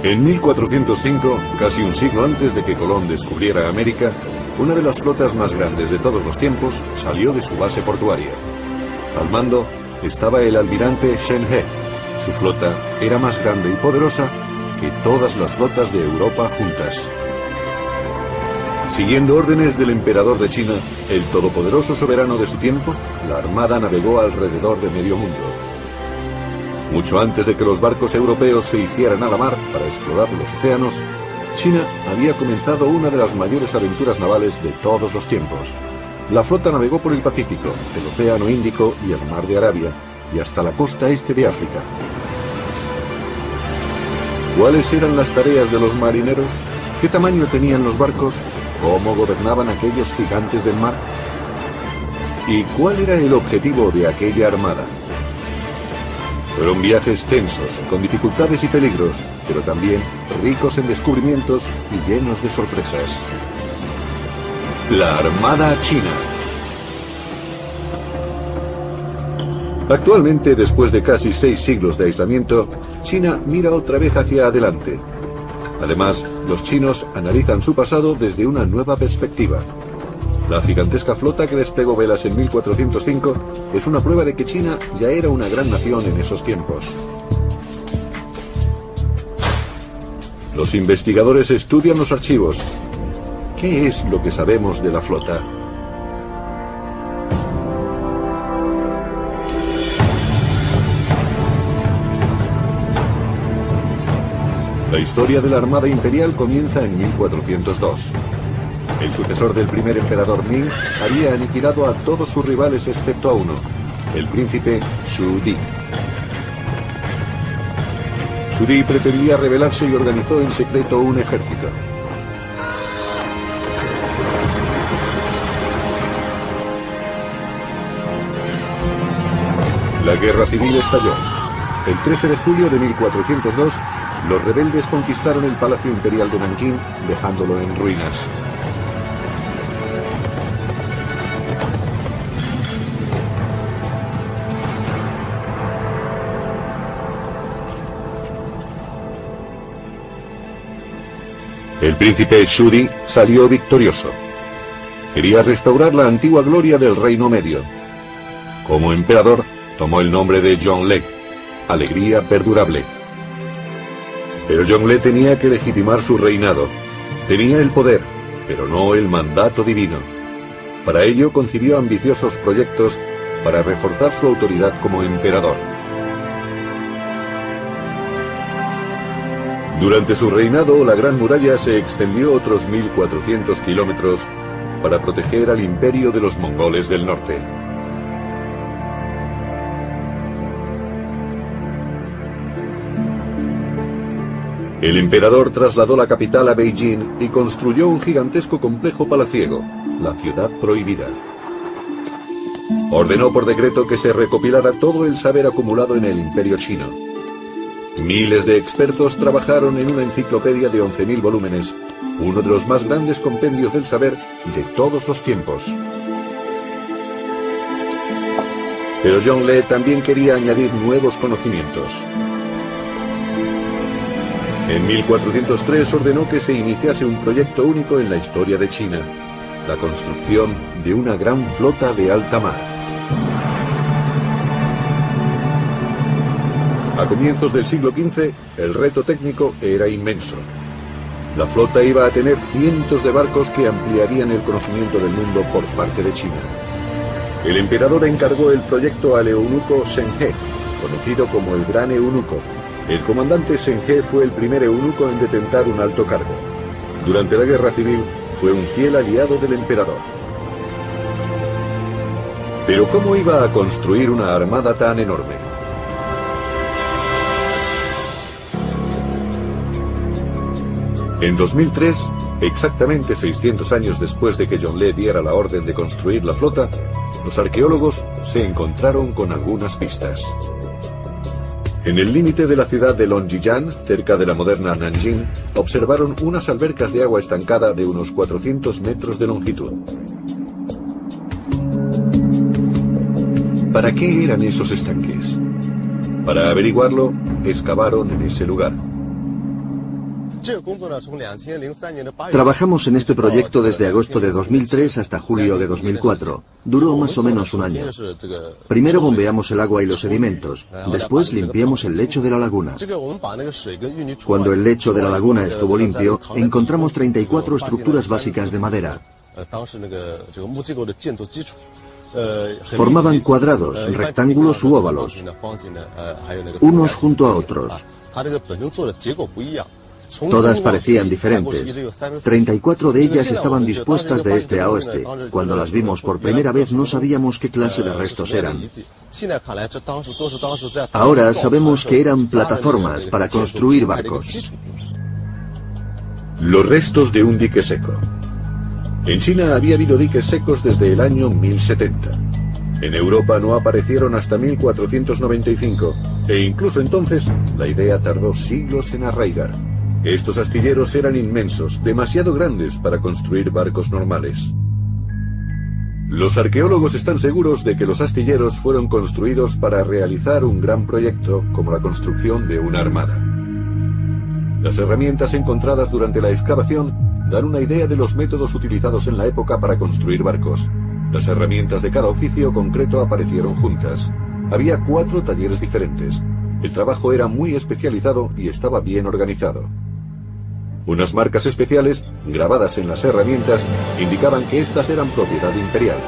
En 1405, casi un siglo antes de que Colón descubriera América, una de las flotas más grandes de todos los tiempos salió de su base portuaria. Al mando estaba el almirante Shen He. Su flota era más grande y poderosa que todas las flotas de Europa juntas. Siguiendo órdenes del emperador de China, el todopoderoso soberano de su tiempo, la armada navegó alrededor de medio mundo. Mucho antes de que los barcos europeos se hicieran a la mar para explorar los océanos, China había comenzado una de las mayores aventuras navales de todos los tiempos. La flota navegó por el Pacífico, el Océano Índico y el Mar de Arabia, y hasta la costa este de África. ¿Cuáles eran las tareas de los marineros? ¿Qué tamaño tenían los barcos? ¿Cómo gobernaban aquellos gigantes del mar? ¿Y cuál era el objetivo de aquella armada? Fueron viajes tensos, con dificultades y peligros, pero también ricos en descubrimientos y llenos de sorpresas. La Armada China. Actualmente, después de casi 6 siglos de aislamiento, China mira otra vez hacia adelante. Además, los chinos analizan su pasado desde una nueva perspectiva. La gigantesca flota que desplegó velas en 1405 es una prueba de que China ya era una gran nación en esos tiempos. Los investigadores estudian los archivos. ¿Qué es lo que sabemos de la flota? La historia de la Armada Imperial comienza en 1402. El sucesor del primer emperador Ming había aniquilado a todos sus rivales excepto a uno, el príncipe Xu Di. Xu Di pretendía rebelarse y organizó en secreto un ejército. La guerra civil estalló. El 13 de julio de 1402, los rebeldes conquistaron el Palacio Imperial de Nankín, dejándolo en ruinas. El príncipe Xu Di salió victorioso. Quería restaurar la antigua gloria del Reino Medio. Como emperador, tomó el nombre de Zhongle, alegría perdurable. Pero Zhongle tenía que legitimar su reinado. Tenía el poder, pero no el mandato divino. Para ello concibió ambiciosos proyectos para reforzar su autoridad como emperador. Durante su reinado, la Gran Muralla se extendió otros 1400 kilómetros para proteger al imperio de los mongoles del norte. El emperador trasladó la capital a Beijing y construyó un gigantesco complejo palaciego, la Ciudad Prohibida. Ordenó por decreto que se recopilara todo el saber acumulado en el Imperio Chino. Miles de expertos trabajaron en una enciclopedia de 11.000 volúmenes, uno de los más grandes compendios del saber de todos los tiempos. Pero Zhongle también quería añadir nuevos conocimientos. En 1403 ordenó que se iniciase un proyecto único en la historia de China, la construcción de una gran flota de alta mar. A comienzos del siglo XV, el reto técnico era inmenso. La flota iba a tener cientos de barcos que ampliarían el conocimiento del mundo por parte de China. El emperador encargó el proyecto al eunuco Shen He, conocido como el Gran Eunuco. El comandante Shen He fue el primer eunuco en detentar un alto cargo. Durante la guerra civil, fue un fiel aliado del emperador. Pero ¿cómo iba a construir una armada tan enorme? En 2003, exactamente 600 años después de que Zhongle diera la orden de construir la flota, los arqueólogos se encontraron con algunas pistas. En el límite de la ciudad de Longjiang, cerca de la moderna Nanjing, observaron unas albercas de agua estancada de unos 400 metros de longitud. ¿Para qué eran esos estanques? Para averiguarlo, excavaron en ese lugar. Trabajamos en este proyecto desde agosto de 2003 hasta julio de 2004. Duró más o menos un año. Primero bombeamos el agua y los sedimentos. Después limpiamos el lecho de la laguna. Cuando el lecho de la laguna estuvo limpio, encontramos 34 estructuras básicas de madera. Formaban cuadrados, rectángulos u óvalos, unos junto a otros. Todas parecían diferentes. 34 de ellas estaban dispuestas de este a oeste. Cuando las vimos por primera vez no sabíamos qué clase de restos eran. Ahora sabemos que eran plataformas para construir barcos. Los restos de un dique seco. En China había habido diques secos desde el año 1070. En Europa no aparecieron hasta 1495, e incluso entonces la idea tardó siglos en arraigar. Estos astilleros eran inmensos, demasiado grandes para construir barcos normales. Los arqueólogos están seguros de que los astilleros fueron construidos para realizar un gran proyecto como la construcción de una armada. Las herramientas encontradas durante la excavación dan una idea de los métodos utilizados en la época para construir barcos. Las herramientas de cada oficio concreto aparecieron juntas. Había 4 talleres diferentes. El trabajo era muy especializado y estaba bien organizado. Unas marcas especiales, grabadas en las herramientas, indicaban que estas eran propiedad imperial.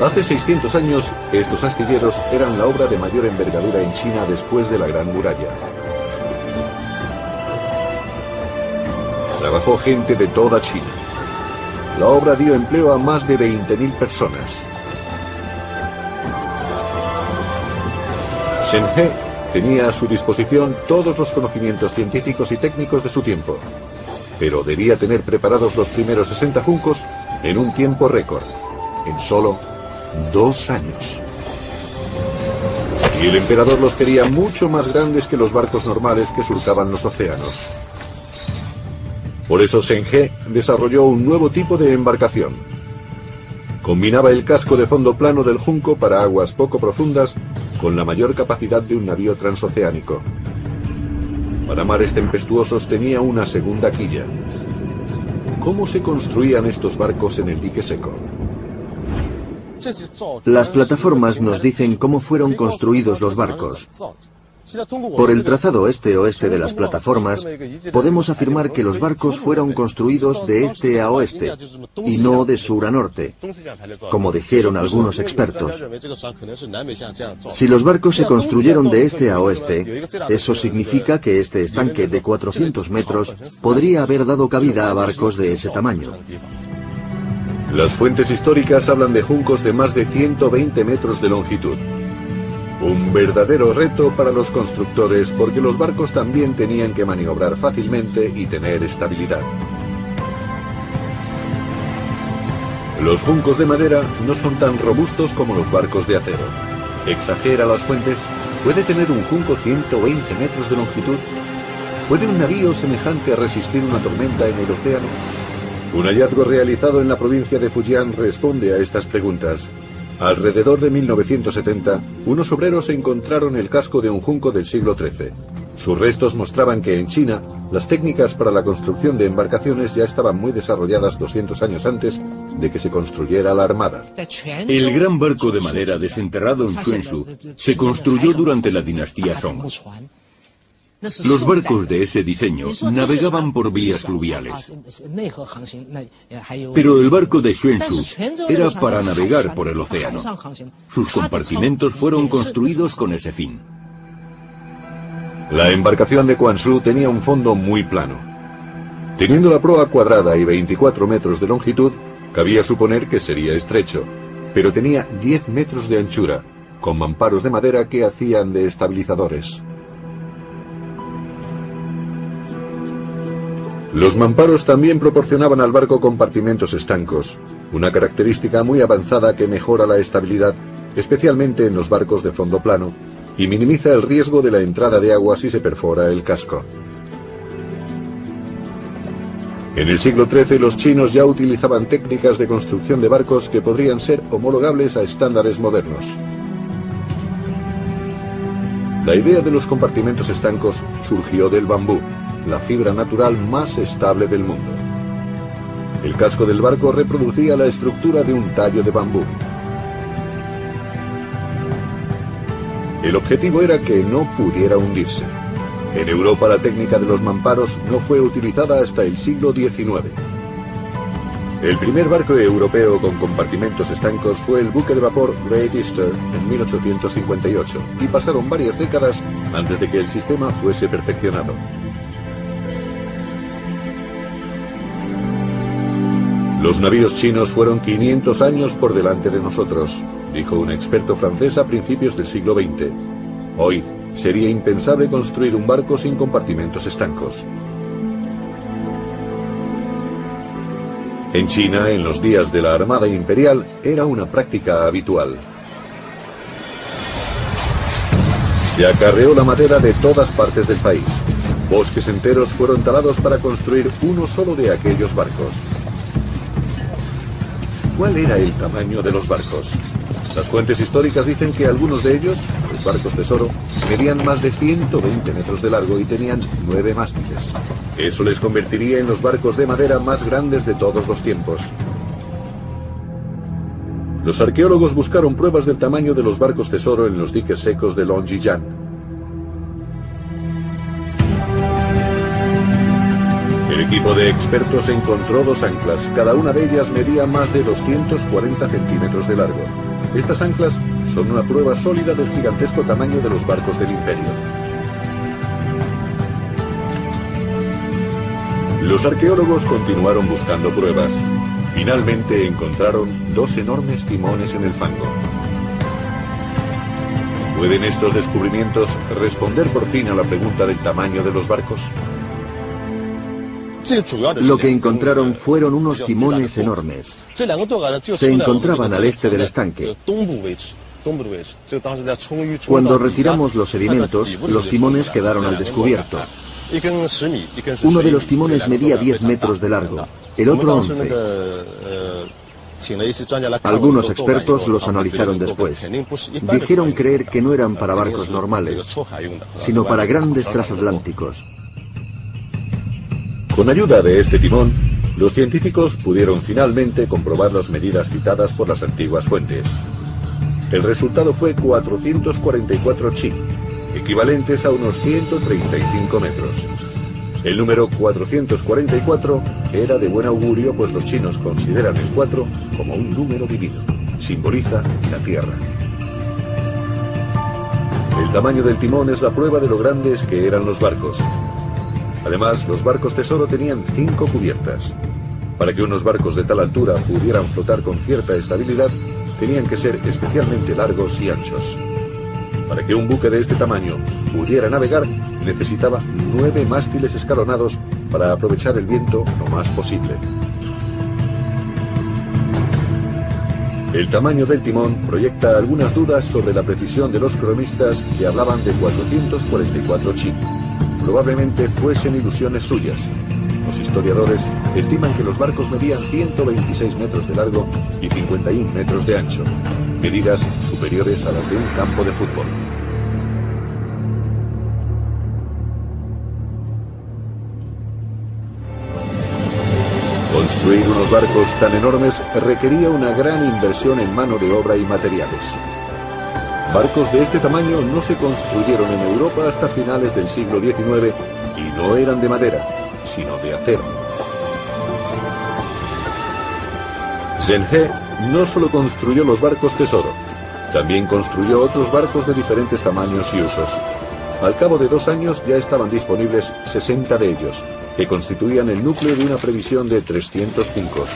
Hace 600 años, estos astilleros eran la obra de mayor envergadura en China después de la Gran Muralla. Trabajó gente de toda China. La obra dio empleo a más de 20.000 personas. Shen He tenía a su disposición todos los conocimientos científicos y técnicos de su tiempo, pero debía tener preparados los primeros 60 juncos en un tiempo récord, en solo 2 años. Y el emperador los quería mucho más grandes que los barcos normales que surcaban los océanos. Por eso Shen He desarrolló un nuevo tipo de embarcación. Combinaba el casco de fondo plano del junco para aguas poco profundas con la mayor capacidad de un navío transoceánico. Para mares tempestuosos tenía una segunda quilla. ¿Cómo se construían estos barcos en el dique seco? Las plataformas nos dicen cómo fueron construidos los barcos. Por el trazado este-oeste de las plataformas, podemos afirmar que los barcos fueron construidos de este a oeste, y no de sur a norte, como dijeron algunos expertos. Si los barcos se construyeron de este a oeste, eso significa que este estanque de 400 metros podría haber dado cabida a barcos de ese tamaño. Las fuentes históricas hablan de juncos de más de 120 metros de longitud. Un verdadero reto para los constructores porque los barcos también tenían que maniobrar fácilmente y tener estabilidad. Los juncos de madera no son tan robustos como los barcos de acero. ¿Exagera las fuentes? ¿Puede tener un junco 120 metros de longitud? ¿Puede un navío semejante resistir una tormenta en el océano? Un hallazgo realizado en la provincia de Fujian responde a estas preguntas. Alrededor de 1970, unos obreros encontraron el casco de un junco del siglo XIII. Sus restos mostraban que en China, las técnicas para la construcción de embarcaciones ya estaban muy desarrolladas 200 años antes de que se construyera la armada. El gran barco de madera desenterrado en Xuanzhou se construyó durante la dinastía Song. Los barcos de ese diseño navegaban por vías fluviales. Pero el barco de Xuanzhou era para navegar por el océano. Sus compartimentos fueron construidos con ese fin. La embarcación de Quanzhou tenía un fondo muy plano. Teniendo la proa cuadrada y 24 metros de longitud, cabía suponer que sería estrecho, pero tenía 10 metros de anchura, con mamparos de madera que hacían de estabilizadores. Los mamparos también proporcionaban al barco compartimentos estancos, una característica muy avanzada que mejora la estabilidad, especialmente en los barcos de fondo plano, y minimiza el riesgo de la entrada de agua si se perfora el casco. En el siglo XIII los chinos ya utilizaban técnicas de construcción de barcos que podrían ser homologables a estándares modernos. La idea de los compartimentos estancos surgió del bambú, la fibra natural más estable del mundo. El casco del barco reproducía la estructura de un tallo de bambú. El objetivo era que no pudiera hundirse. En Europa la técnica de los mamparos no fue utilizada hasta el siglo XIX. El primer barco europeo con compartimentos estancos fue el buque de vapor Great Eastern en 1858, y pasaron varias décadas antes de que el sistema fuese perfeccionado. Los navíos chinos fueron 500 años por delante de nosotros, dijo un experto francés a principios del siglo XX. Hoy sería impensable construir un barco sin compartimentos estancos. En China, en los días de la Armada Imperial, era una práctica habitual. Se acarreó la madera de todas partes del país. Bosques enteros fueron talados para construir uno solo de aquellos barcos. ¿Cuál era el tamaño de los barcos? Las fuentes históricas dicen que algunos de ellos, los barcos tesoro, medían más de 120 metros de largo y tenían 9 mástiles. Eso les convertiría en los barcos de madera más grandes de todos los tiempos. Los arqueólogos buscaron pruebas del tamaño de los barcos tesoro en los diques secos de Longjiang. El equipo de expertos encontró 2 anclas, cada una de ellas medía más de 240 centímetros de largo. Estas anclas son una prueba sólida del gigantesco tamaño de los barcos del Imperio. Los arqueólogos continuaron buscando pruebas. Finalmente encontraron 2 enormes timones en el fango. ¿Pueden estos descubrimientos responder por fin a la pregunta del tamaño de los barcos? Lo que encontraron fueron unos timones enormes. Se encontraban al este del estanque. Cuando retiramos los sedimentos, los timones quedaron al descubierto. Uno de los timones medía 10 metros de largo, el otro 11. Algunos expertos los analizaron después. Dijeron creer que no eran para barcos normales, sino para grandes transatlánticos. Con ayuda de este timón, los científicos pudieron finalmente comprobar las medidas citadas por las antiguas fuentes. El resultado fue 444 chi, equivalentes a unos 135 metros. El número 444 era de buen augurio, pues los chinos consideran el 4 como un número divino. Simboliza la Tierra. El tamaño del timón es la prueba de lo grandes que eran los barcos. Además, los barcos tesoro tenían 5 cubiertas. Para que unos barcos de tal altura pudieran flotar con cierta estabilidad, tenían que ser especialmente largos y anchos. Para que un buque de este tamaño pudiera navegar, necesitaba 9 mástiles escalonados para aprovechar el viento lo más posible. El tamaño del timón proyecta algunas dudas sobre la precisión de los cronistas que hablaban de 444 chi. Probablemente fuesen ilusiones suyas. Los historiadores estiman que los barcos medían 126 metros de largo y 51 metros de ancho, medidas superiores a las de un campo de fútbol. Construir unos barcos tan enormes requería una gran inversión en mano de obra y materiales. Barcos de este tamaño no se construyeron en Europa hasta finales del siglo XIX y no eran de madera, sino de acero. Zheng He no solo construyó los barcos tesoro, también construyó otros barcos de diferentes tamaños y usos. Al cabo de 2 años ya estaban disponibles 60 de ellos, que constituían el núcleo de una previsión de 300 juncos.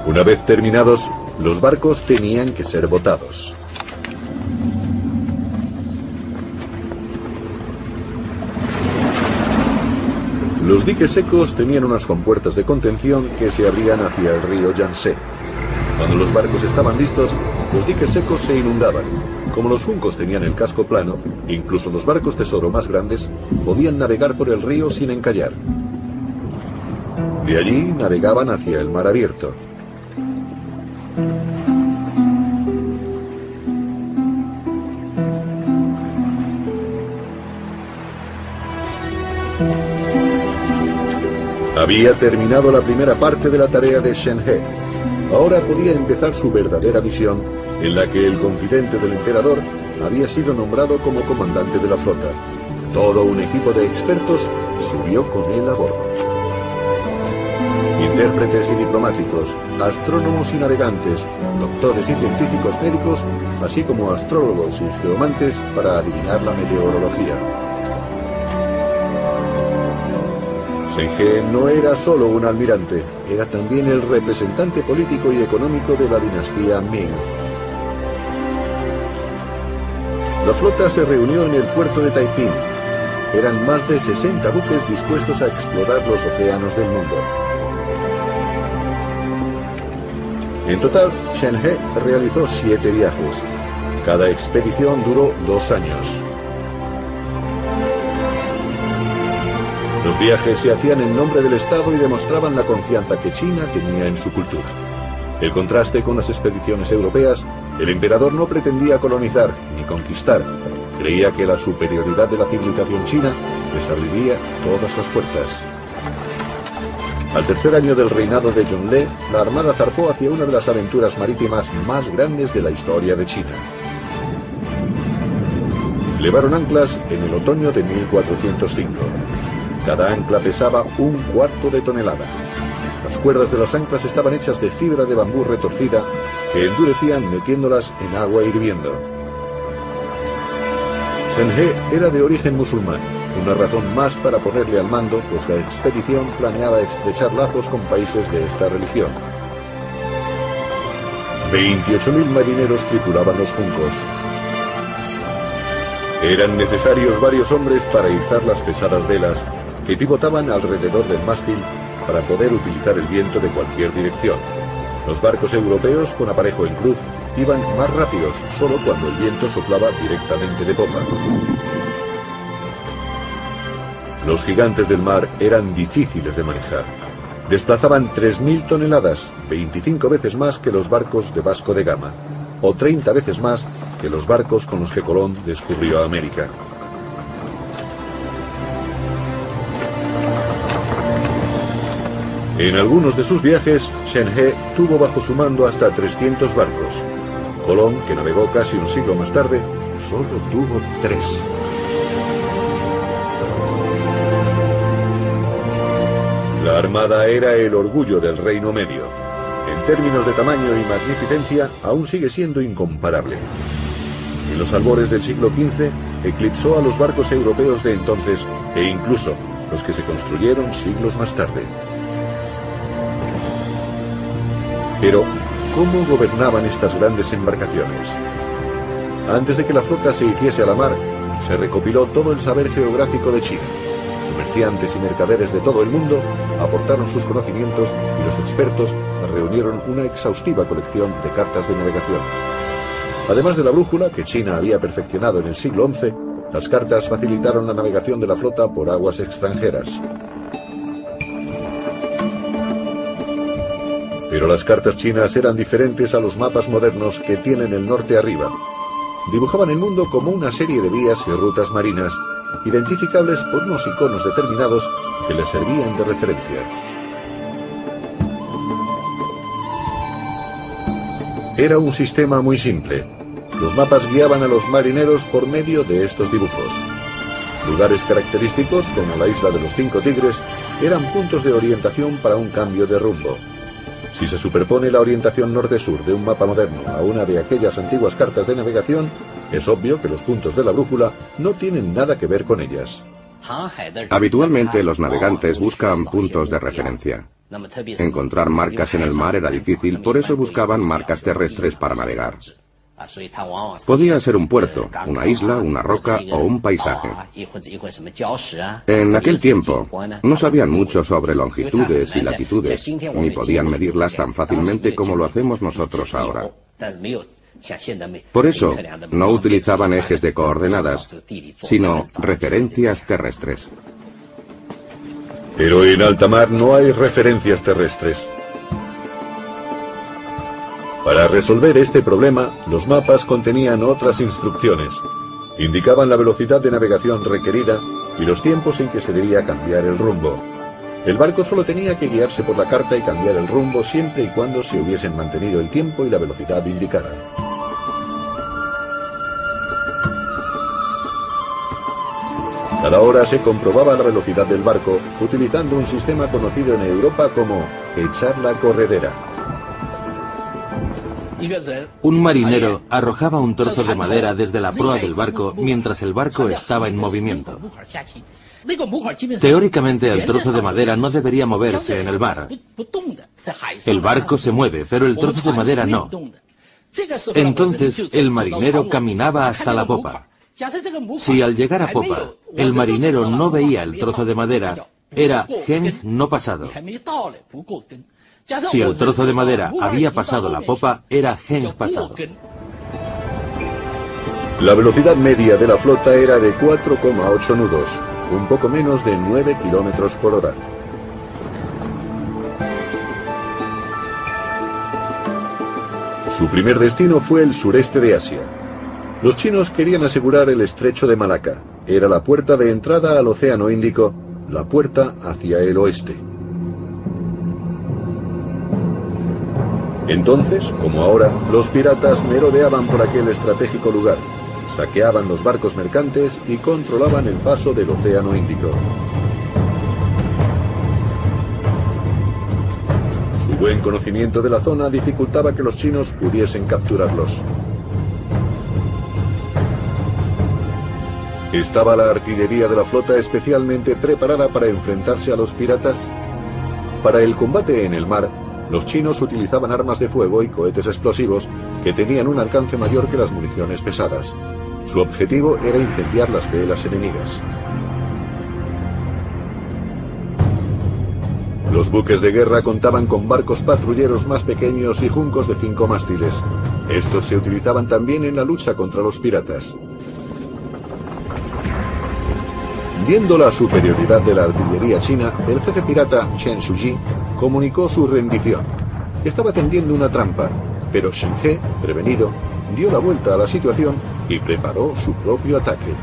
Una vez terminados, los barcos tenían que ser botados. Los diques secos tenían unas compuertas de contención que se abrían hacia el río Yangtze. Cuando los barcos estaban listos, los diques secos se inundaban. Como los juncos tenían el casco plano, incluso los barcos tesoro más grandes podían navegar por el río sin encallar. De allí navegaban hacia el mar abierto. Había terminado la primera parte de la tarea de Shen He. Ahora podía empezar su verdadera misión, en la que el confidente del emperador había sido nombrado como comandante de la flota. Todo un equipo de expertos subió con él a bordo. Intérpretes y diplomáticos, astrónomos y navegantes, doctores y científicos médicos, así como astrólogos y geomantes para adivinar la meteorología. Shen He no era solo un almirante, era también el representante político y económico de la dinastía Ming. La flota se reunió en el puerto de Taiping. Eran más de 60 buques dispuestos a explorar los océanos del mundo. En total, Shen He realizó 7 viajes. Cada expedición duró 2 años. Los viajes se hacían en nombre del Estado y demostraban la confianza que China tenía en su cultura. El contraste con las expediciones europeas, el emperador no pretendía colonizar ni conquistar. Creía que la superioridad de la civilización china les abriría todas las puertas. Al tercer año del reinado de Zhongle, la armada zarpó hacia una de las aventuras marítimas más grandes de la historia de China. Levaron anclas en el otoño de 1405. Cada ancla pesaba 1/4 de tonelada. Las cuerdas de las anclas estaban hechas de fibra de bambú retorcida que endurecían metiéndolas en agua hirviendo. Shen He era de origen musulmán, una razón más para ponerle al mando, pues la expedición planeaba estrechar lazos con países de esta religión. 28.000 marineros tripulaban los juncos. Eran necesarios varios hombres para izar las pesadas velas que pivotaban alrededor del mástil para poder utilizar el viento de cualquier dirección. Los barcos europeos con aparejo en cruz iban más rápidos solo cuando el viento soplaba directamente de popa. Los gigantes del mar eran difíciles de manejar. Desplazaban 3.000 toneladas, 25 veces más que los barcos de Vasco de Gama, o 30 veces más que los barcos con los que Colón descubrió América. En algunos de sus viajes, Shen He tuvo bajo su mando hasta 300 barcos. Colón, que navegó casi un siglo más tarde, solo tuvo 3. La armada era el orgullo del Reino Medio. En términos de tamaño y magnificencia, aún sigue siendo incomparable. En los albores del siglo XV, eclipsó a los barcos europeos de entonces e incluso los que se construyeron siglos más tarde. Pero, ¿cómo gobernaban estas grandes embarcaciones? Antes de que la flota se hiciese a la mar, se recopiló todo el saber geográfico de China. Comerciantes y mercaderes de todo el mundo aportaron sus conocimientos y los expertos reunieron una exhaustiva colección de cartas de navegación. Además de la brújula que China había perfeccionado en el siglo XI, las cartas facilitaron la navegación de la flota por aguas extranjeras. Pero las cartas chinas eran diferentes a los mapas modernos que tienen el norte arriba. Dibujaban el mundo como una serie de vías y rutas marinas, identificables por unos iconos determinados que les servían de referencia. Era un sistema muy simple. Los mapas guiaban a los marineros por medio de estos dibujos. Lugares característicos, como la isla de los 5 tigres, eran puntos de orientación para un cambio de rumbo. Si se superpone la orientación norte-sur de un mapa moderno a una de aquellas antiguas cartas de navegación, es obvio que los puntos de la brújula no tienen nada que ver con ellas. Habitualmente los navegantes buscan puntos de referencia. Encontrar marcas en el mar era difícil, por eso buscaban marcas terrestres para navegar. Podía ser un puerto, una isla, una roca o un paisaje. En aquel tiempo no sabían mucho sobre longitudes y latitudes, ni podían medirlas tan fácilmente como lo hacemos nosotros ahora. Por eso, no utilizaban ejes de coordenadas, sino referencias terrestres. Pero en alta mar no hay referencias terrestres. Para resolver este problema, los mapas contenían otras instrucciones. Indicaban la velocidad de navegación requerida y los tiempos en que se debía cambiar el rumbo. El barco solo tenía que guiarse por la carta y cambiar el rumbo siempre y cuando se hubiesen mantenido el tiempo y la velocidad indicada. Cada hora se comprobaba la velocidad del barco utilizando un sistema conocido en Europa como echar la corredera. Un marinero arrojaba un trozo de madera desde la proa del barco mientras el barco estaba en movimiento. Teóricamente el trozo de madera no debería moverse en el mar. El barco se mueve, pero el trozo de madera no. Entonces el marinero caminaba hasta la popa. Si al llegar a popa el marinero no veía el trozo de madera, era Gen no pasado. Si el trozo de madera había pasado la popa, era Gen pasado. La velocidad media de la flota era de 4,8 nudos, un poco menos de 9 kilómetros por hora. Su primer destino fue el sureste de Asia. Los chinos querían asegurar el estrecho de Malaca. Era la puerta de entrada al Océano Índico, la puerta hacia el oeste. Entonces, como ahora, los piratas merodeaban por aquel estratégico lugar, saqueaban los barcos mercantes y controlaban el paso del Océano Índico. Su buen conocimiento de la zona dificultaba que los chinos pudiesen capturarlos. ¿Estaba la artillería de la flota especialmente preparada para enfrentarse a los piratas? Para el combate en el mar, los chinos utilizaban armas de fuego y cohetes explosivos que tenían un alcance mayor que las municiones pesadas. Su objetivo era incendiar las velas enemigas. Los buques de guerra contaban con barcos patrulleros más pequeños y juncos de 5 mástiles. Estos se utilizaban también en la lucha contra los piratas. Viendo la superioridad de la artillería china, el jefe pirata Chen Shuji comunicó su rendición. Estaba tendiendo una trampa, pero Shen He, prevenido, dio la vuelta a la situación y preparó su propio ataque.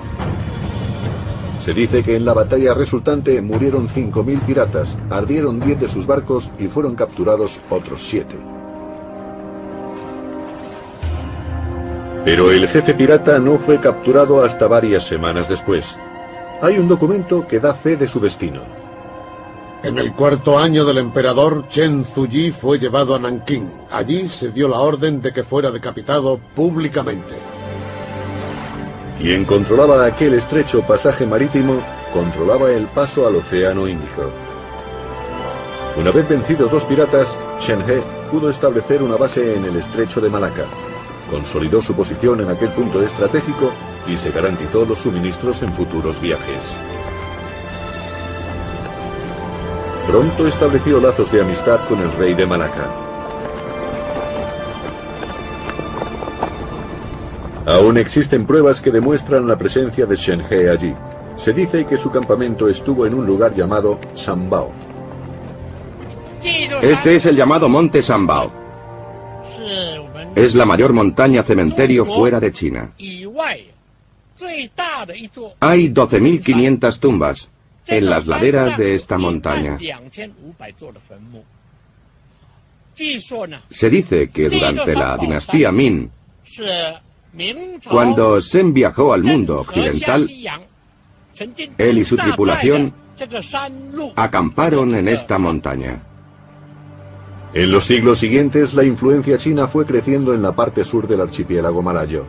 Se dice que en la batalla resultante murieron 5.000 piratas, ardieron 10 de sus barcos y fueron capturados otros 7. Pero el jefe pirata no fue capturado hasta varias semanas después. Hay un documento que da fe de su destino. En el 4º año del emperador, Chen Zuyi fue llevado a Nankín. Allí se dio la orden de que fuera decapitado públicamente. Quien controlaba aquel estrecho pasaje marítimo, controlaba el paso al Océano Índico. Una vez vencidos los piratas, Shen He pudo establecer una base en el estrecho de Malaca. Consolidó su posición en aquel punto estratégico y se garantizó los suministros en futuros viajes. Pronto estableció lazos de amistad con el rey de Malaca. Aún existen pruebas que demuestran la presencia de Shen He allí. Se dice que su campamento estuvo en un lugar llamado Sanbao. Este es el llamado Monte Sanbao. Es la mayor montaña cementerio fuera de China. Hay 12.500 tumbas en las laderas de esta montaña. Se dice que durante la dinastía Ming, cuando Zheng viajó al mundo occidental, él y su tripulación acamparon en esta montaña. En los siglos siguientes, la influencia china fue creciendo en la parte sur del archipiélago malayo.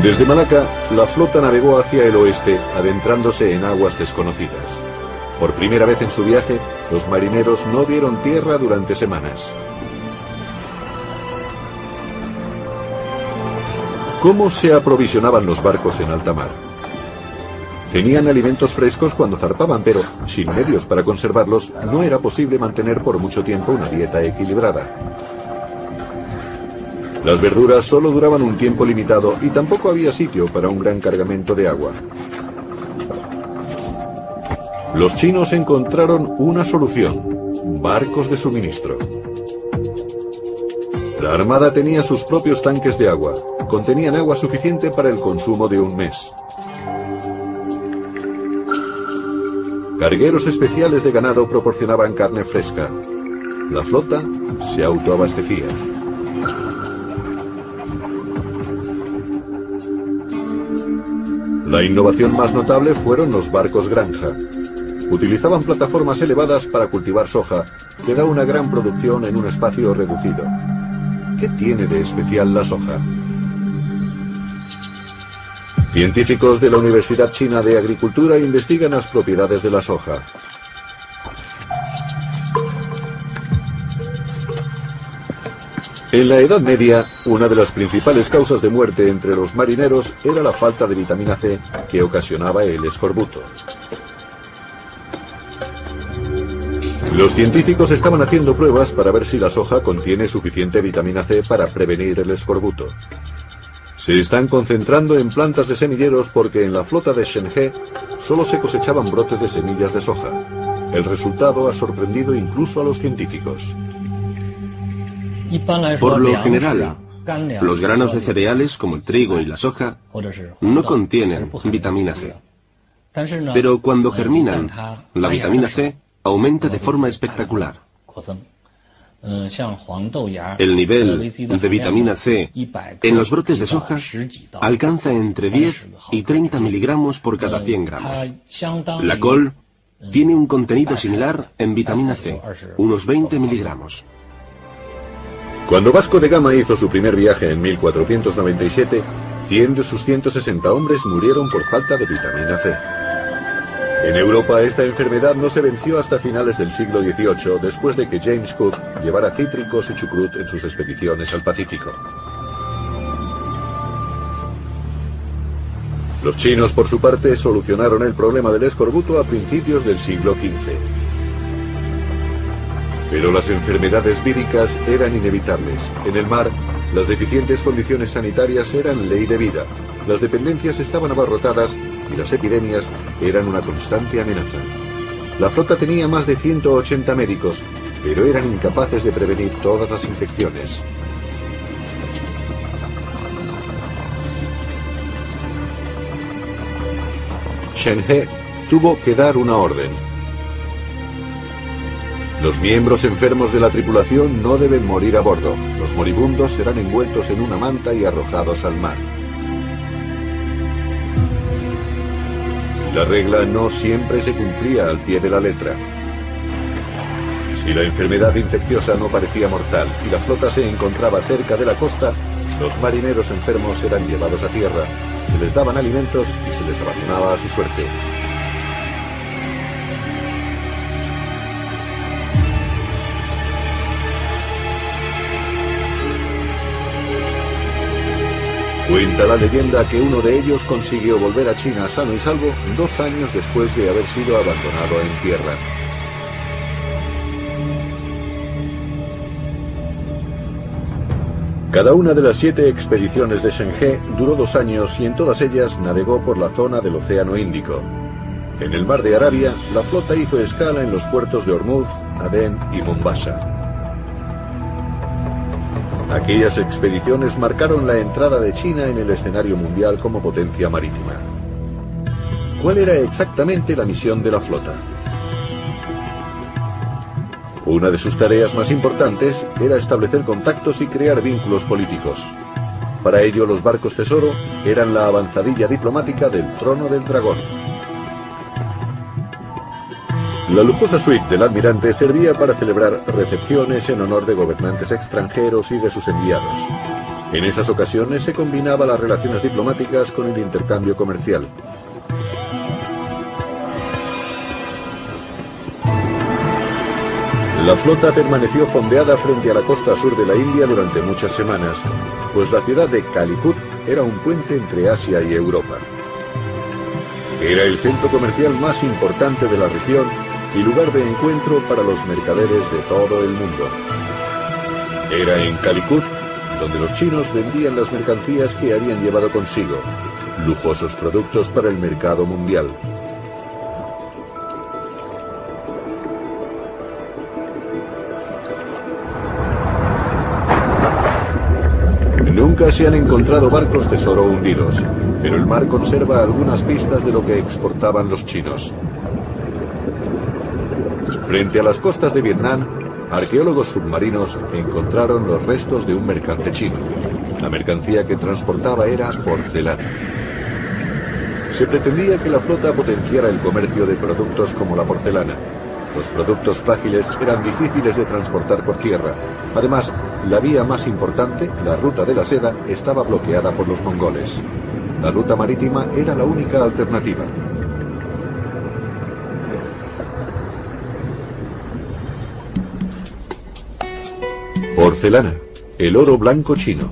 Desde Malaca, la flota navegó hacia el oeste, adentrándose en aguas desconocidas. Por primera vez en su viaje, los marineros no vieron tierra durante semanas. ¿Cómo se aprovisionaban los barcos en alta mar? Tenían alimentos frescos cuando zarpaban, pero sin medios para conservarlos, no era posible mantener por mucho tiempo una dieta equilibrada. Las verduras solo duraban un tiempo limitado y tampoco había sitio para un gran cargamento de agua. Los chinos encontraron una solución: barcos de suministro. La armada tenía sus propios tanques de agua. Contenían agua suficiente para el consumo de un mes. Cargueros especiales de ganado proporcionaban carne fresca. La flota se autoabastecía. La innovación más notable fueron los barcos granja. Utilizaban plataformas elevadas para cultivar soja, que da una gran producción en un espacio reducido. ¿Qué tiene de especial la soja? Científicos de la Universidad China de Agricultura investigan las propiedades de la soja. En la Edad Media, una de las principales causas de muerte entre los marineros era la falta de vitamina C que ocasionaba el escorbuto. Los científicos estaban haciendo pruebas para ver si la soja contiene suficiente vitamina C para prevenir el escorbuto. Se están concentrando en plantas de semilleros porque en la flota de Shenhe solo se cosechaban brotes de semillas de soja. El resultado ha sorprendido incluso a los científicos. Por lo general, los granos de cereales como el trigo y la soja no contienen vitamina C. Pero cuando germinan, la vitamina C aumenta de forma espectacular. El nivel de vitamina C en los brotes de soja alcanza entre 10 y 30 miligramos por cada 100 gramos. La col tiene un contenido similar en vitamina C, unos 20 miligramos. Cuando Vasco de Gama hizo su primer viaje en 1497, 100 de sus 160 hombres murieron por falta de vitamina C. En Europa esta enfermedad no se venció hasta finales del siglo XVIII, después de que James Cook llevara cítricos y chucrut en sus expediciones al Pacífico. Los chinos, por su parte, solucionaron el problema del escorbuto a principios del siglo XV. Pero las enfermedades víricas eran inevitables. En el mar, las deficientes condiciones sanitarias eran ley de vida. Las dependencias estaban abarrotadas y las epidemias eran una constante amenaza. La flota tenía más de 180 médicos, pero eran incapaces de prevenir todas las infecciones. Shenhe tuvo que dar una orden. Los miembros enfermos de la tripulación no deben morir a bordo. Los moribundos serán envueltos en una manta y arrojados al mar. La regla no siempre se cumplía al pie de la letra. Si la enfermedad infecciosa no parecía mortal y la flota se encontraba cerca de la costa, los marineros enfermos eran llevados a tierra, se les daban alimentos y se les abandonaba a su suerte. Cuenta la leyenda que uno de ellos consiguió volver a China sano y salvo 2 años después de haber sido abandonado en tierra. Cada una de las 7 expediciones de Shenhe duró 2 años y en todas ellas navegó por la zona del Océano Índico. En el mar de Arabia, la flota hizo escala en los puertos de Ormuz, Adén y Mombasa. Aquellas expediciones marcaron la entrada de China en el escenario mundial como potencia marítima. ¿Cuál era exactamente la misión de la flota? Una de sus tareas más importantes era establecer contactos y crear vínculos políticos. Para ello, los barcos tesoro eran la avanzadilla diplomática del Trono del Dragón. La lujosa suite del almirante servía para celebrar recepciones en honor de gobernantes extranjeros y de sus enviados. En esas ocasiones se combinaba las relaciones diplomáticas con el intercambio comercial. La flota permaneció fondeada frente a la costa sur de la India durante muchas semanas, pues la ciudad de Calicut era un puente entre Asia y Europa. Era el centro comercial más importante de la región y lugar de encuentro para los mercaderes de todo el mundo. Era en Calicut donde los chinos vendían las mercancías que habían llevado consigo, lujosos productos para el mercado mundial. Nunca se han encontrado barcos tesoro hundidos, pero el mar conserva algunas pistas de lo que exportaban los chinos. Frente a las costas de Vietnam, arqueólogos submarinos encontraron los restos de un mercante chino. La mercancía que transportaba era porcelana. Se pretendía que la flota potenciara el comercio de productos como la porcelana. Los productos frágiles eran difíciles de transportar por tierra. Además, la vía más importante, la ruta de la seda, estaba bloqueada por los mongoles. La ruta marítima era la única alternativa. Porcelana, el oro blanco chino.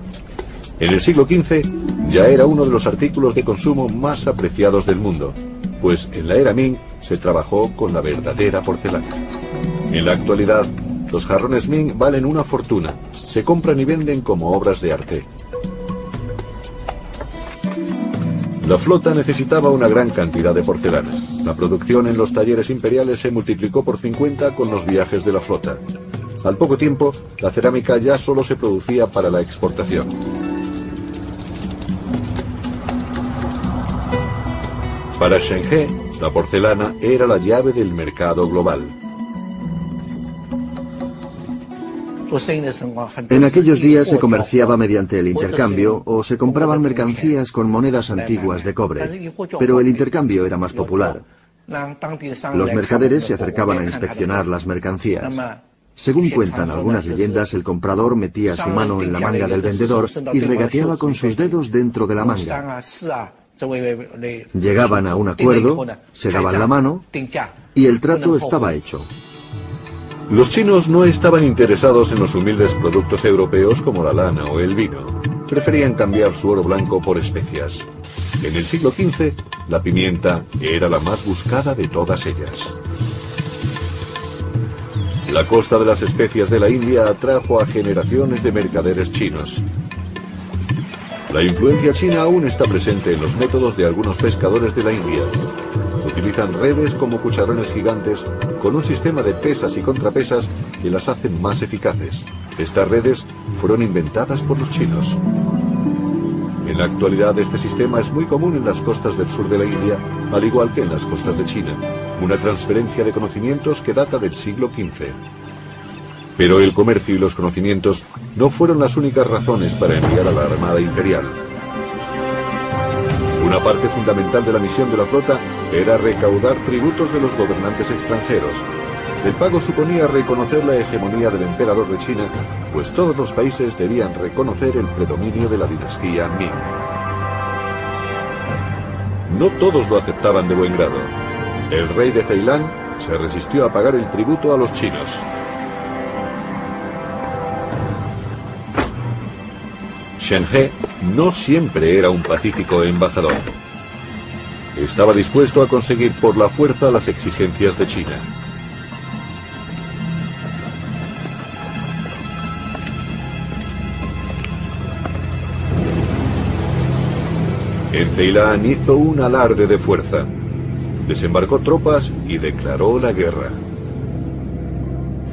En el siglo XV ya era uno de los artículos de consumo más apreciados del mundo, pues en la era Ming se trabajó con la verdadera porcelana. En la actualidad, los jarrones Ming valen una fortuna, se compran y venden como obras de arte. La flota necesitaba una gran cantidad de porcelana. La producción en los talleres imperiales se multiplicó por 50 con los viajes de la flota. Al poco tiempo, la cerámica ya solo se producía para la exportación. Para Shen He, la porcelana era la llave del mercado global. En aquellos días se comerciaba mediante el intercambio o se compraban mercancías con monedas antiguas de cobre, pero el intercambio era más popular. Los mercaderes se acercaban a inspeccionar las mercancías. Según cuentan algunas leyendas, el comprador metía su mano en la manga del vendedor y regateaba con sus dedos dentro de la manga. Llegaban a un acuerdo, se daban la mano y el trato estaba hecho. Los chinos no estaban interesados en los humildes productos europeos como la lana o el vino. Preferían cambiar su oro blanco por especias. En el siglo XV, la pimienta era la más buscada de todas ellas. La costa de las especias de la India atrajo a generaciones de mercaderes chinos. La influencia china aún está presente en los métodos de algunos pescadores de la India. Utilizan redes como cucharones gigantes con un sistema de pesas y contrapesas que las hacen más eficaces. Estas redes fueron inventadas por los chinos. En la actualidad este sistema es muy común en las costas del sur de la India, al igual que en las costas de China. Una transferencia de conocimientos que data del siglo XV. Pero el comercio y los conocimientos no fueron las únicas razones para enviar a la Armada Imperial. Una parte fundamental de la misión de la flota era recaudar tributos de los gobernantes extranjeros. El pago suponía reconocer la hegemonía del emperador de China, pues todos los países debían reconocer el predominio de la dinastía Ming. No todos lo aceptaban de buen grado. El rey de Ceilán se resistió a pagar el tributo a los chinos. Shen He no siempre era un pacífico embajador. Estaba dispuesto a conseguir por la fuerza las exigencias de China. En Ceilán hizo un alarde de fuerza. Desembarcó tropas y declaró la guerra.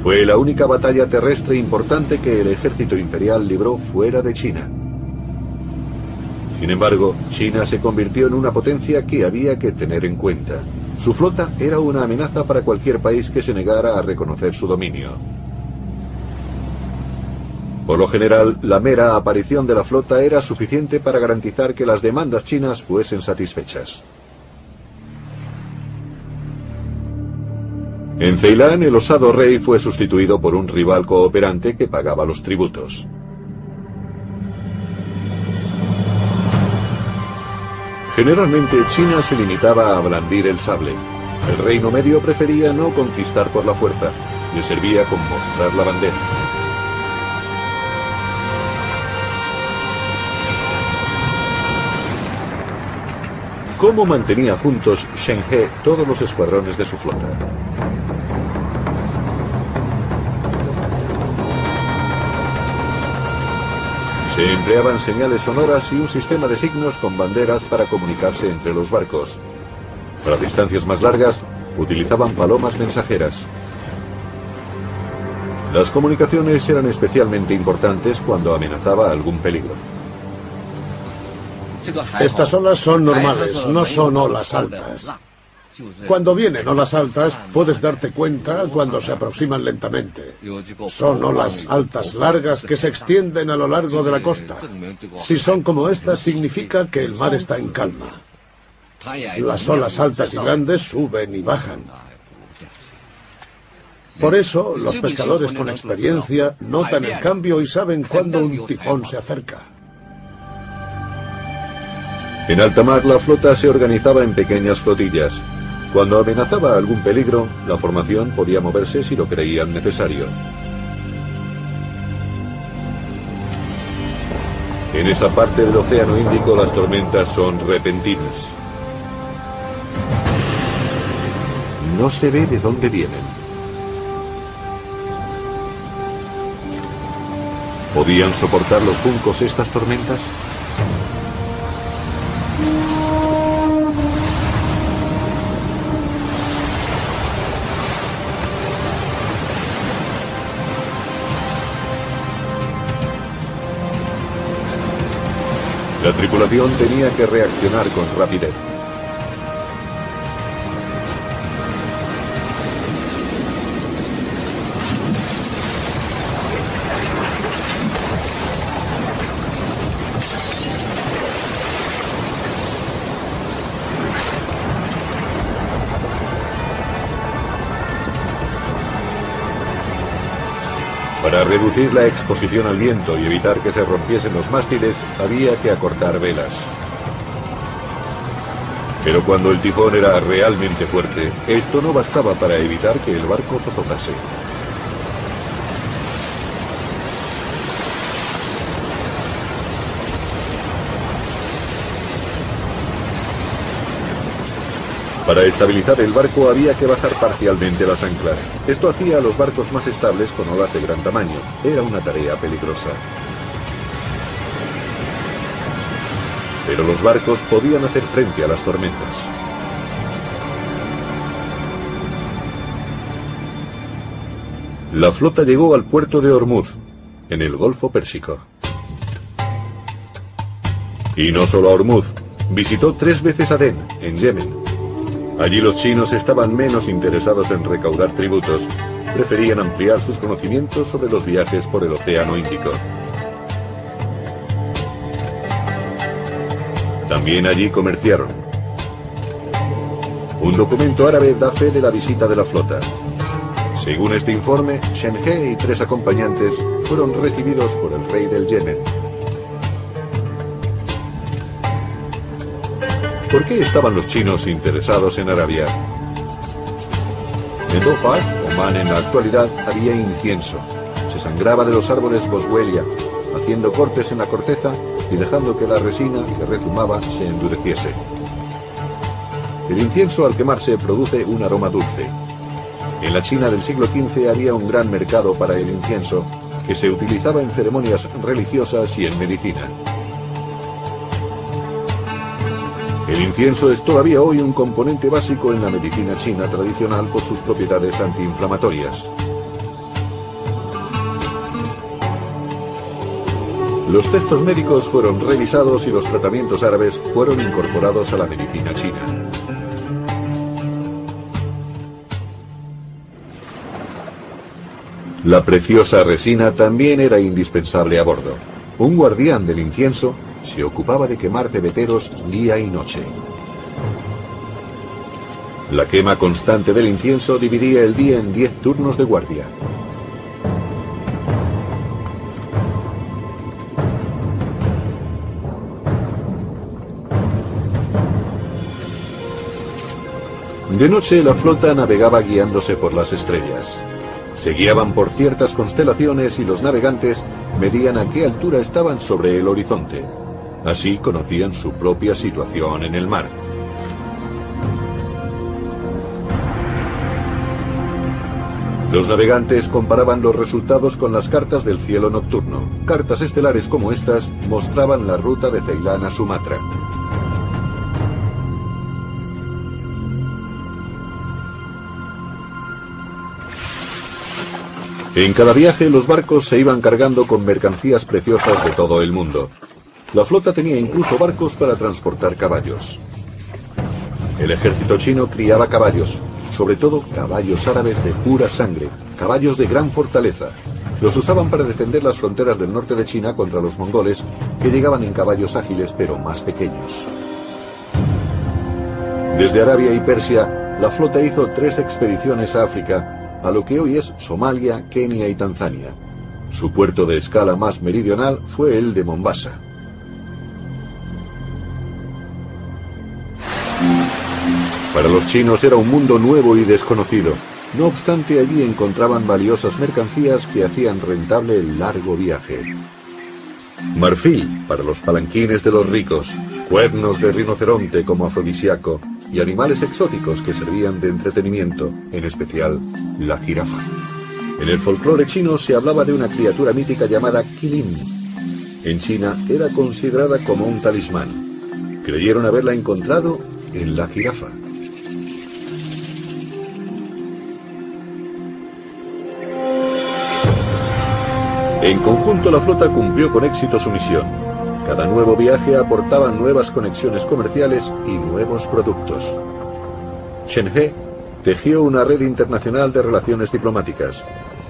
Fue la única batalla terrestre importante que el ejército imperial libró fuera de China. Sin embargo, China se convirtió en una potencia que había que tener en cuenta. Su flota era una amenaza para cualquier país que se negara a reconocer su dominio. Por lo general, la mera aparición de la flota era suficiente para garantizar que las demandas chinas fuesen satisfechas. En Ceilán, el osado rey fue sustituido por un rival cooperante que pagaba los tributos. Generalmente, China se limitaba a blandir el sable. El Reino Medio prefería no conquistar por la fuerza, le servía con mostrar la bandera. ¿Cómo mantenía juntos Shen He todos los escuadrones de su flota? Se empleaban señales sonoras y un sistema de signos con banderas para comunicarse entre los barcos. Para distancias más largas, utilizaban palomas mensajeras. Las comunicaciones eran especialmente importantes cuando amenazaba algún peligro. Estas olas son normales, no son olas altas. Cuando vienen olas altas, puedes darte cuenta cuando se aproximan lentamente. Son olas altas largas que se extienden a lo largo de la costa. Si son como estas, significa que el mar está en calma. Las olas altas y grandes suben y bajan. Por eso, los pescadores con experiencia notan el cambio y saben cuándo un tifón se acerca. En alta mar, la flota se organizaba en pequeñas flotillas. Cuando amenazaba algún peligro, la formación podía moverse si lo creían necesario. En esa parte del Océano Índico las tormentas son repentinas. No se ve de dónde vienen. ¿Podían soportar los juncos estas tormentas? La tripulación tenía que reaccionar con rapidez. Para reducir la exposición al viento y evitar que se rompiesen los mástiles, había que acortar velas. Pero cuando el tifón era realmente fuerte, esto no bastaba para evitar que el barco zozobase. Para estabilizar el barco había que bajar parcialmente las anclas. Esto hacía a los barcos más estables con olas de gran tamaño. Era una tarea peligrosa. Pero los barcos podían hacer frente a las tormentas. La flota llegó al puerto de Ormuz, en el Golfo Pérsico. Y no solo a Ormuz, visitó 3 veces Adén, en Yemen. Allí los chinos estaban menos interesados en recaudar tributos, preferían ampliar sus conocimientos sobre los viajes por el Océano Índico. También allí comerciaron. Un documento árabe da fe de la visita de la flota. Según este informe, Shen He y 3 acompañantes fueron recibidos por el rey del Yemen. ¿Por qué estaban los chinos interesados en Arabia? En Dhofar, Omán en la actualidad, había incienso. Se sangraba de los árboles boswellia, haciendo cortes en la corteza y dejando que la resina que rezumaba se endureciese. El incienso al quemarse produce un aroma dulce. En la China del siglo XV había un gran mercado para el incienso, que se utilizaba en ceremonias religiosas y en medicina. El incienso es todavía hoy un componente básico en la medicina china tradicional por sus propiedades antiinflamatorias. Los textos médicos fueron revisados y los tratamientos árabes fueron incorporados a la medicina china. La preciosa resina también era indispensable a bordo. Un guardián del incienso se ocupaba de quemar pebeteros día y noche. La quema constante del incienso dividía el día en 10 turnos de guardia. De noche la flota navegaba guiándose por las estrellas. Se guiaban por ciertas constelaciones y los navegantes medían a qué altura estaban sobre el horizonte. Así conocían su propia situación en el mar. Los navegantes comparaban los resultados con las cartas del cielo nocturno. Cartas estelares como estas mostraban la ruta de Ceilán a Sumatra. En cada viaje los barcos se iban cargando con mercancías preciosas de todo el mundo. La flota tenía incluso barcos para transportar caballos. El ejército chino criaba caballos, sobre todo caballos árabes de pura sangre, caballos de gran fortaleza. Los usaban para defender las fronteras del norte de China contra los mongoles, que llegaban en caballos ágiles pero más pequeños. Desde Arabia y Persia, la flota hizo 3 expediciones a África, a lo que hoy es Somalia, Kenia y Tanzania. Su puerto de escala más meridional fue el de Mombasa. Para los chinos era un mundo nuevo y desconocido. No obstante, allí encontraban valiosas mercancías que hacían rentable el largo viaje. Marfil para los palanquines de los ricos, cuernos de rinoceronte como afrodisíaco y animales exóticos que servían de entretenimiento, en especial la jirafa. En el folclore chino se hablaba de una criatura mítica llamada Qilin. En China era considerada como un talismán. Creyeron haberla encontrado en la jirafa. En conjunto la flota cumplió con éxito su misión. Cada nuevo viaje aportaba nuevas conexiones comerciales y nuevos productos. Shen He tejió una red internacional de relaciones diplomáticas.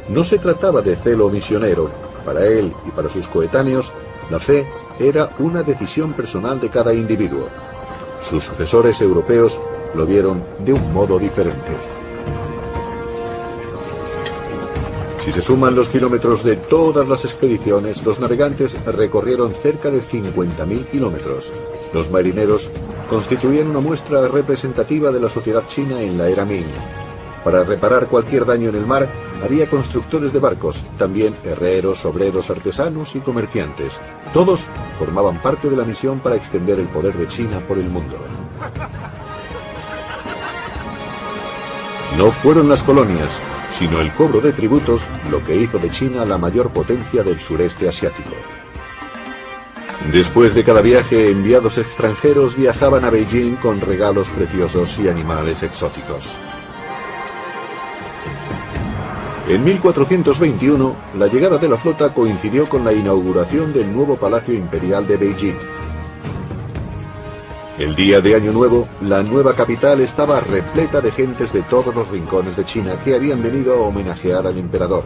No se trataba de celo misionero. Para él y para sus coetáneos, la fe era una decisión personal de cada individuo. Sus sucesores europeos lo vieron de un modo diferente. Si se suman los kilómetros de todas las expediciones, los navegantes recorrieron cerca de 50.000 kilómetros. Los marineros constituían una muestra representativa de la sociedad china en la era Ming. Para reparar cualquier daño en el mar, había constructores de barcos, también herreros, obreros, artesanos y comerciantes. Todos formaban parte de la misión para extender el poder de China por el mundo. No fueron las colonias, sino el cobro de tributos lo que hizo de China la mayor potencia del sureste asiático. Después de cada viaje, enviados extranjeros viajaban a Beijing con regalos preciosos y animales exóticos. En 1421, la llegada de la flota coincidió con la inauguración del nuevo Palacio Imperial de Beijing. El día de Año Nuevo, la nueva capital estaba repleta de gentes de todos los rincones de China que habían venido a homenajear al emperador.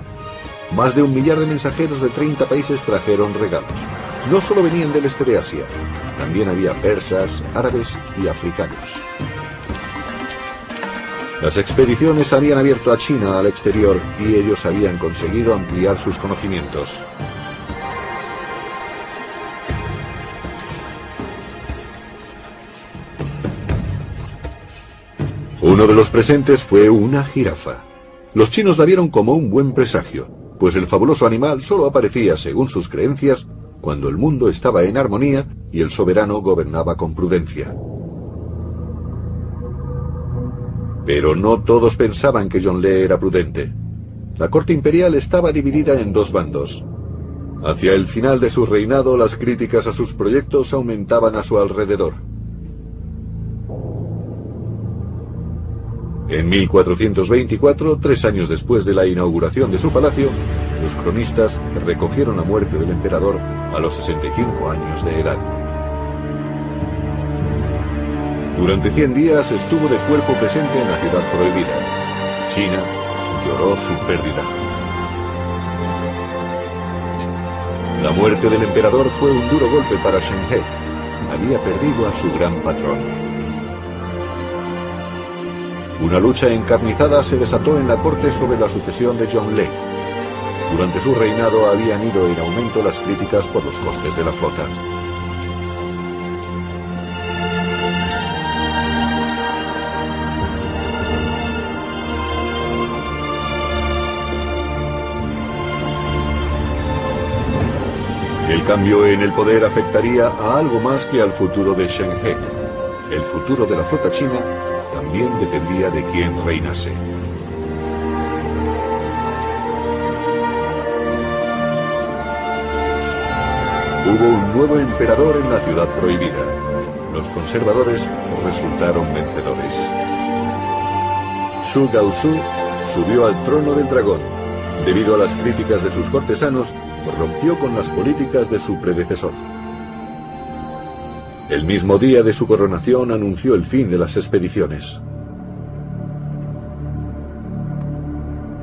Más de 1 millar de mensajeros de 30 países trajeron regalos. No solo venían del este de Asia, también había persas, árabes y africanos. Las expediciones habían abierto a China al exterior y ellos habían conseguido ampliar sus conocimientos. Uno de los presentes fue una jirafa. Los chinos la vieron como un buen presagio, pues el fabuloso animal solo aparecía, según sus creencias, cuando el mundo estaba en armonía y el soberano gobernaba con prudencia. Pero no todos pensaban que Zhongle era prudente. La corte imperial estaba dividida en 2 bandos. Hacia el final de su reinado, las críticas a sus proyectos aumentaban a su alrededor. En 1424, 3 años después de la inauguración de su palacio, los cronistas recogieron la muerte del emperador a los 65 años de edad. Durante 100 días estuvo de cuerpo presente en la ciudad prohibida. China lloró su pérdida. La muerte del emperador fue un duro golpe para Shen He. Había perdido a su gran patrón. Una lucha encarnizada se desató en la corte sobre la sucesión de Zhongle. Durante su reinado habían ido en aumento las críticas por los costes de la flota. El cambio en el poder afectaría a algo más que al futuro de Shen He. El futuro de la flota china también dependía de quién reinase. Hubo un nuevo emperador en la ciudad prohibida. Los conservadores resultaron vencedores. Zhu Gaozu subió al trono del dragón. Debido a las críticas de sus cortesanos, rompió con las políticas de su predecesor. El mismo día de su coronación anunció el fin de las expediciones.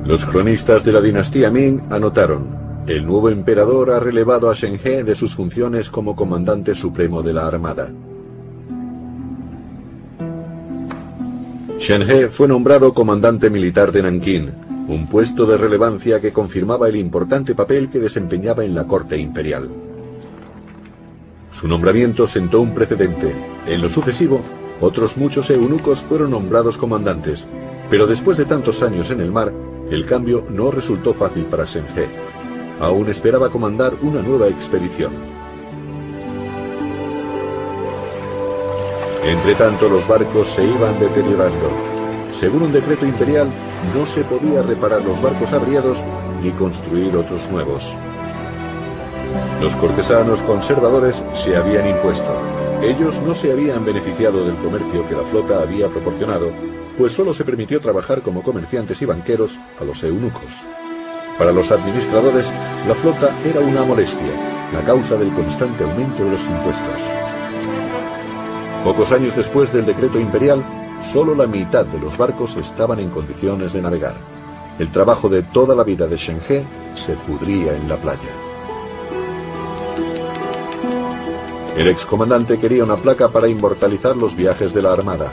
Los cronistas de la dinastía Ming anotaron: el nuevo emperador ha relevado a Shen He de sus funciones como comandante supremo de la armada. Shen He fue nombrado comandante militar de Nankín, un puesto de relevancia que confirmaba el importante papel que desempeñaba en la corte imperial. Su nombramiento sentó un precedente. En lo sucesivo, otros muchos eunucos fueron nombrados comandantes, pero después de tantos años en el mar, el cambio no resultó fácil para Shen He. Aún esperaba comandar una nueva expedición. Entretanto, los barcos se iban deteriorando. Según un decreto imperial, no se podía reparar los barcos averiados ni construir otros nuevos. Los cortesanos conservadores se habían impuesto. Ellos no se habían beneficiado del comercio que la flota había proporcionado, pues solo se permitió trabajar como comerciantes y banqueros a los eunucos. Para los administradores, la flota era una molestia, la causa del constante aumento de los impuestos. Pocos años después del decreto imperial, solo la mitad de los barcos estaban en condiciones de navegar. El trabajo de toda la vida de Shen He se pudría en la playa. El excomandante quería una placa para inmortalizar los viajes de la armada.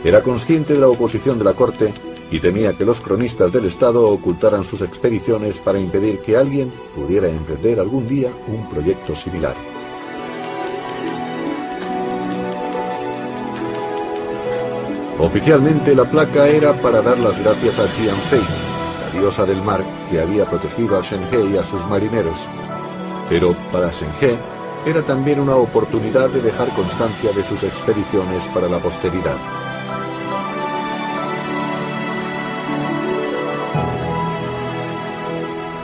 Era consciente de la oposición de la corte y temía que los cronistas del Estado ocultaran sus expediciones para impedir que alguien pudiera emprender algún día un proyecto similar. Oficialmente la placa era para dar las gracias a Tianfei, la diosa del mar que había protegido a Shen He y a sus marineros. Pero para Shen He era también una oportunidad de dejar constancia de sus expediciones para la posteridad.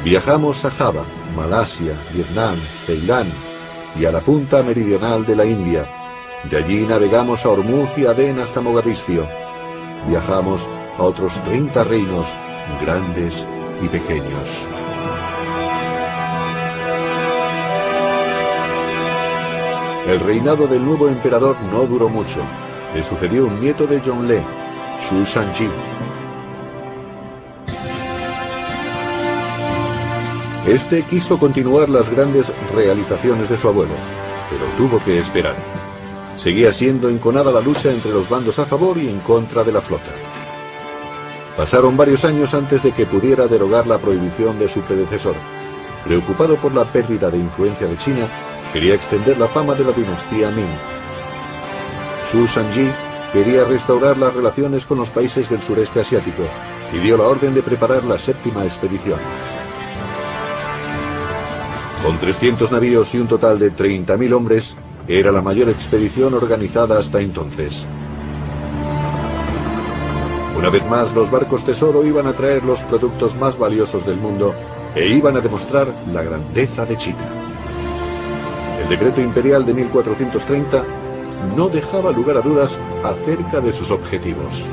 Viajamos a Java, Malasia, Vietnam, Ceilán y a la punta meridional de la India. De allí navegamos a Hormuz y Adén hasta Mogadiscio. Viajamos a otros 30 reinos, grandes y pequeños. El reinado del nuevo emperador no duró mucho. Le sucedió un nieto de Zhongle, Zhu Shangji. Este quiso continuar las grandes realizaciones de su abuelo, pero tuvo que esperar. Seguía siendo enconada la lucha entre los bandos a favor y en contra de la flota. Pasaron varios años antes de que pudiera derogar la prohibición de su predecesor. Preocupado por la pérdida de influencia de China, quería extender la fama de la dinastía Ming. Zhu Shangji quería restaurar las relaciones con los países del sureste asiático y dio la orden de preparar la séptima expedición. Con 300 navíos y un total de 30.000 hombres, era la mayor expedición organizada hasta entonces. Una vez más, los barcos tesoro iban a traer los productos más valiosos del mundo e iban a demostrar la grandeza de China. El decreto imperial de 1430 no dejaba lugar a dudas acerca de sus objetivos.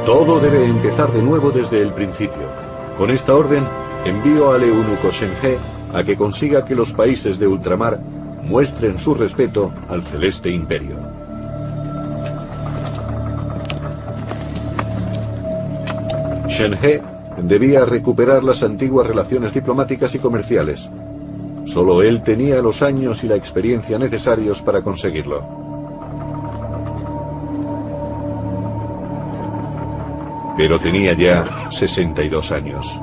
Todo debe empezar de nuevo desde el principio. Con esta orden, envío al eunuco Shen He a que consiga que los países de ultramar muestren su respeto al celeste imperio. Shen He debía recuperar las antiguas relaciones diplomáticas y comerciales. Solo él tenía los años y la experiencia necesarios para conseguirlo. Pero tenía ya 62 años.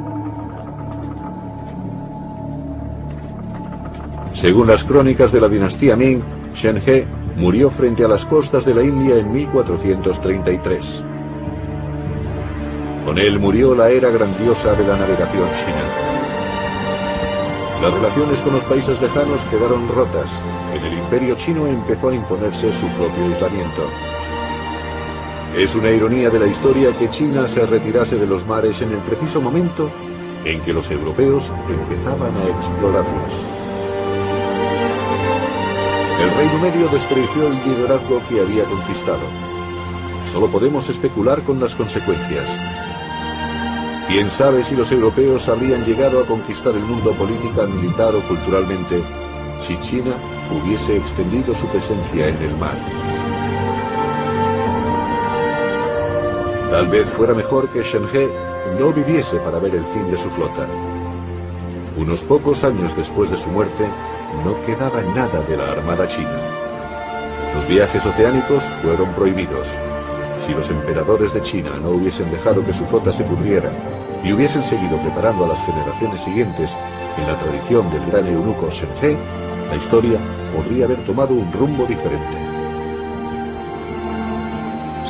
Según las crónicas de la dinastía Ming, Shen He murió frente a las costas de la India en 1433. Con él murió la era grandiosa de la navegación china. Las relaciones con los países lejanos quedaron rotas. En el imperio chino empezó a imponerse su propio aislamiento. Es una ironía de la historia que China se retirase de los mares en el preciso momento en que los europeos empezaban a explorarlas. El Reino Medio despreció el liderazgo que había conquistado. Solo podemos especular con las consecuencias. ¿Quién sabe si los europeos habrían llegado a conquistar el mundo política, militar o culturalmente si China hubiese extendido su presencia en el mar? Tal vez fuera mejor que Shen He no viviese para ver el fin de su flota. Unos pocos años después de su muerte, no quedaba nada de la armada china. Los viajes oceánicos fueron prohibidos. Si los emperadores de China no hubiesen dejado que su flota se pudriera y hubiesen seguido preparando a las generaciones siguientes en la tradición del gran eunuco Shen He, la historia podría haber tomado un rumbo diferente.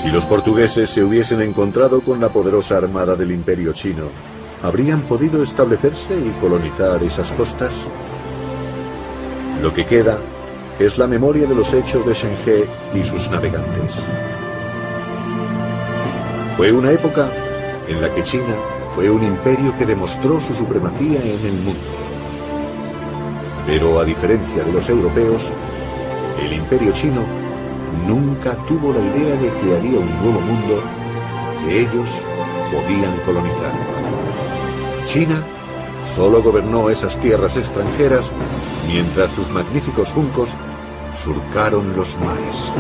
Si los portugueses se hubiesen encontrado con la poderosa armada del Imperio chino, ¿habrían podido establecerse y colonizar esas costas? Lo que queda es la memoria de los hechos de Shen He y sus navegantes. Fue una época en la que China fue un imperio que demostró su supremacía en el mundo. Pero a diferencia de los europeos, el Imperio chino nunca tuvo la idea de que había un nuevo mundo que ellos podían colonizar. China solo gobernó esas tierras extranjeras mientras sus magníficos juncos surcaron los mares.